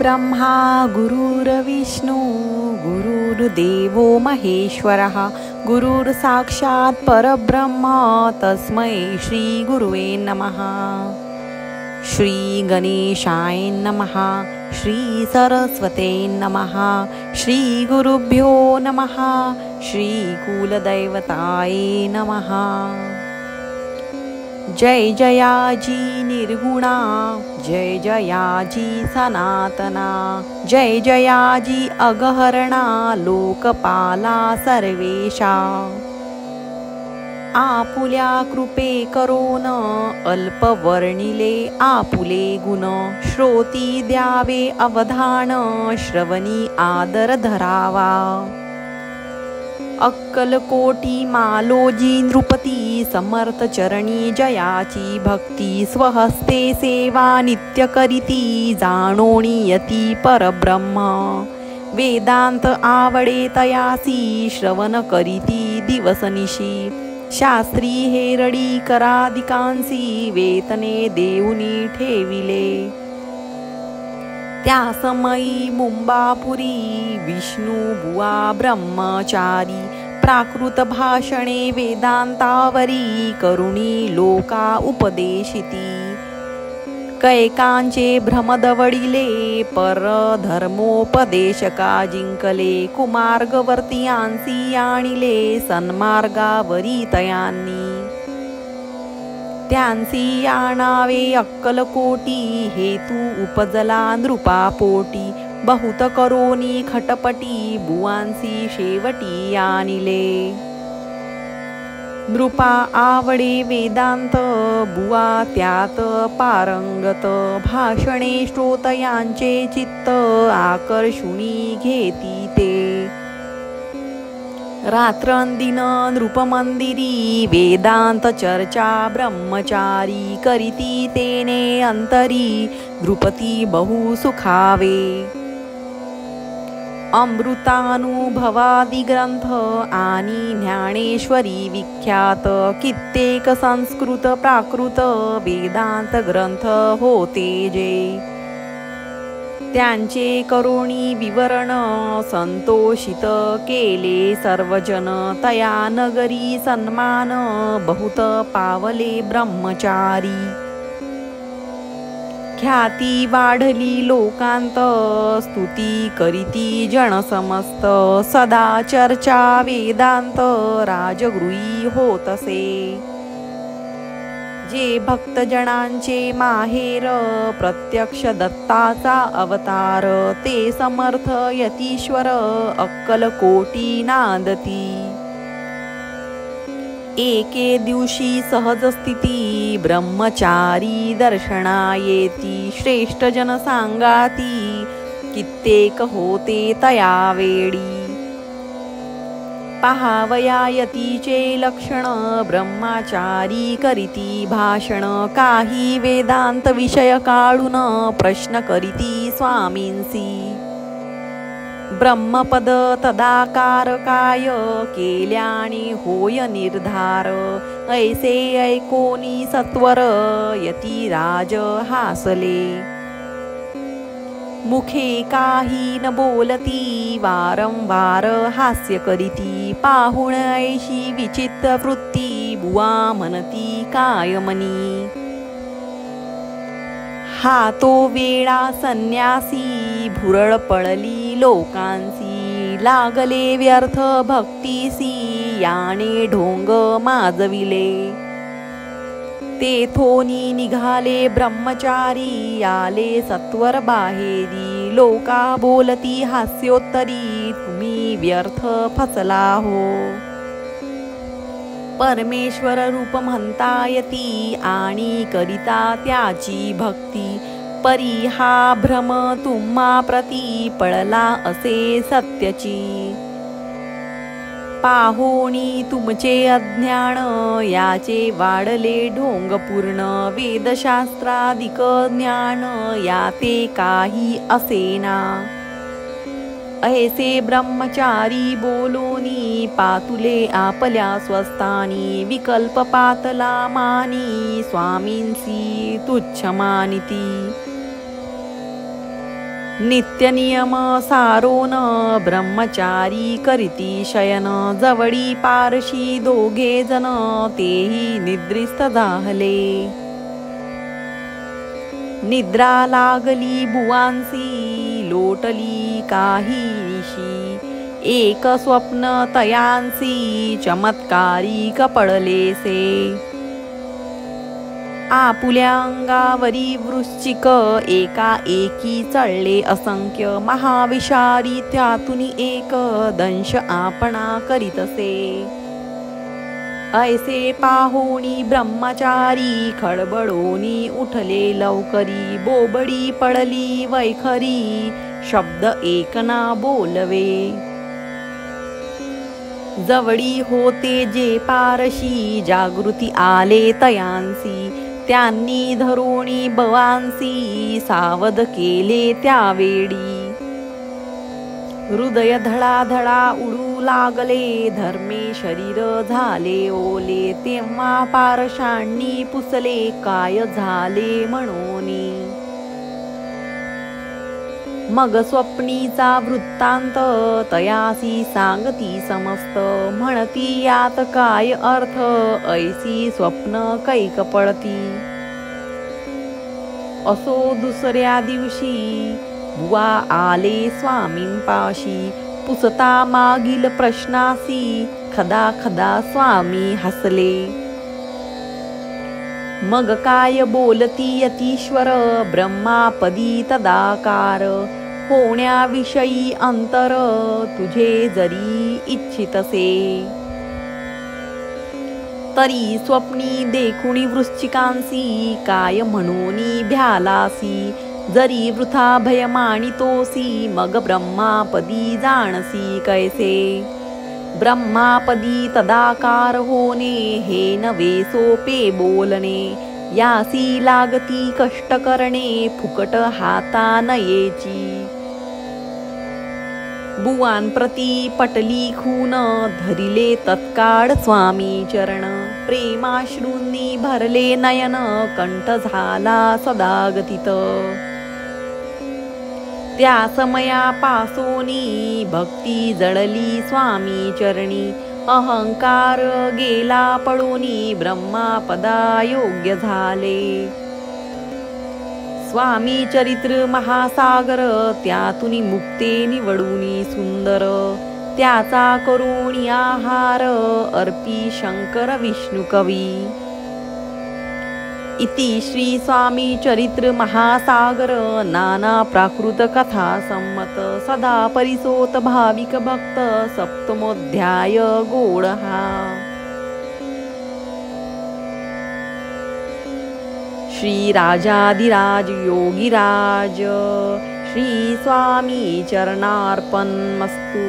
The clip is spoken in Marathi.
गुरुर्ब्रह्मा गुरुर्विष्णू गुरुर्देवो महेश्वरः गुरुर्साक्षात् परब्रह्म तस्मै श्री गुरुवे नमः। श्री गणेशाय नमः। श्री सरस्वते नमः। श्री गुरुभ्यो नमः। श्री कुलदैवताय नमः। जय जयाजी निर्गुणा, जय जयाजी सनातना, जय जयाजी अगहरणा लोकपाला सर्वेशा। आपुल्या कृपे करोन अल्पवर्णिले आपुले गुण, श्रोती द्यावे अवधान श्रवणी आदर धरावा। अक्कलकोटी मालोजी नृपती समर्थ चरणी जयाची भक्ती, स्वहस्ते सेवा नित्य करीती जाणोणी यती परब्रह्म। वेदांत आवडे तयासी श्रवण करीती दिवसनिशी, शास्त्री हेरडी करादिकांसी वेतने देऊनी ठेविले। त्या समयी मुंबापुरी विष्णू बुवा ब्रह्मचारी, प्राकृत भाषणे वेदांतावरी करुणी लोका उपदेशिती। कैकांचे भ्रमदवडिले पर धर्मोपदेशका जिंकले, कुमार्गवर्तीयांसी आणिले सन्मार्गावरी तयांनी। त्यांसी आणावे अक्कलकोटी हेतू उपजला नृपापोटी, बहुत करोनी खटपटी बुवांसी शेवटी आणिले। नृपा आवडे वेदांत बुवा त्यात पारंगत, भाषणे श्रोतयांचे चित्त आकर्षुनी घेती ते। रात्रंदिन नृपमंदिरी वेदांत चर्चा ब्रह्मचारी, करीती तेने अंतरी नृपती बहु सुखावे। अमृतानुभवादि ग्रंथ आणि ज्ञानेश्वरी विख्यात, कित्येक संस्कृत प्राकृत वेदांत ग्रंथ होते जे। त्यांचे करोणी विवरण संतोषित केले सर्वजन, तया नगरी सन्मान बहुत पावले ब्रह्मचारी। ख्याती वाढली लोकांत स्तुती करीती जन समस्त, सदा चर्चा वेदांत राजगृही होतसे। जे भक्तजनांचे माहेर प्रत्यक्ष दत्ताचा अवतार, ते समर्थ यतीश्वर अक्कलकोटी नांदती। एके दिवशी सहज स्थिती ब्रह्मचारी दर्शना येती, श्रेष्ठ जन सांगाती कित्येक होते तयावेळी। पहावया यतीचे लक्षण ब्रह्मचारी करीती भाषण, काही वेदांत विषय काढून प्रश्न करीती स्वामींसी। ब्रह्मपद तदाकार काय केल्याने होय निर्धार, ऐसे ऐकोनी सत्वर यतीराज हासले। मुखे काही न बोलती वारंवार हास्य करीती, पाहुण ऐशी विचित्र वृत्ती बुवा म्हणती कायमनी। हा तो वेळा संन्यासी भुरळ पडली लोकांसी, लागले व्यर्थ भक्तीसी याने ढोंग माजविले। तेथोनी निघाले ब्रह्मचारी आले सत्वर बाहेरी, लोका बोलती हास्योत्तरी तुम्ही व्यर्थ फसला हो। परमेश्वर रूप म्हणता यती आणि करिता त्याची भक्ती, परी हा भ्रम तुम्हा प्रती पडला असे सत्यची। पाहोणी तुमचे अज्ञान याचे वाढले ढोंग पूर्ण, वेदशास्त्राधिक ज्ञान याते काही असेना। ऐसे ब्रह्मचारी बोलोनी पातुले आपल्या स्वस्थानी, विकल्प पातला मानी स्वामींसी तुच्छ मानिती। नित्य नियम सारोन ब्रह्मचारी करीती शयन जवळी पारशी दोघे जन तेही निद्रिस्त झाले. निद्रा लागली बुवांसी लोटली काही निशी एक स्वप्न तयांसी चमत्कारी कपडलेसे. आपुल्या अंगावरी वृश्चिक एका एकी चळले असंख्य महाविषारी त्यातून एक दंश आपणा करीतसे. ऐसे पाहोनी ब्रह्मचारी खडबडोनी उठले लवकरी बोबडी पडली वैखरी शब्द एकना बोलवे. जवळी होते जे पारशी जागृती आले तयांसी त्यांनी धरोणी बवांसी सावध केले त्यावेळी. हृदय धडाधडा उडू लागले धर्मे शरीर झाले ओले तेव्हा पारशांनी पुसले काय झाले म्हणोनी. मग स्वप्नीचा वृत्तांत तयासी सांगती समस्त म्हणती यात काय अर्थ ऐसी स्वप्न कैक पडती. असो दुसऱ्या दिवशी बुवा आले स्वामींपाशी पुसता मागील प्रश्नासी खदा खदा स्वामी हसले. मग काय बोलती यतीश्वर ब्रह्मापदी तदाकार होण्याविषयी अंतर तुझे जरी इच्छितसे. तरी स्वप्नी देखुनी वृश्चिकांसी काय म्हणूनी भ्यालासी जरी वृथा भय मानितोसी मग ब्रह्मापदी जाणसी कैसे. ब्रह्मापदी तदाकार होणे हे नवे सोपे बोलणे यासी लागती कष्ट करणे फुकट हाता नयेची. बुवांप्रती पटली खून धरिले तत्काळ स्वामी चरण प्रेमाश्रूंनी भरले नयन कंठ झाला सदागतित. त्या समयापासोनी भक्ती जळली स्वामी चरणी अहंकार गेला पळोनी ब्रह्मापदा योग्य झाले. स्वामी चरित्र महासागर त्यातून मुक्ते निवडूनी सुंदर त्याचा करुणी आहार अर्पी शंकर विष्णू कवी. इति श्री स्वामी चरित्र महासागर नाना प्राकृत कथा संमत सदा परिसोत भाविक भक्त सप्तमोध्याय गोडहा. श्री राजाधिराज योगीराज श्री स्वामी चरणार्पणमस्तु.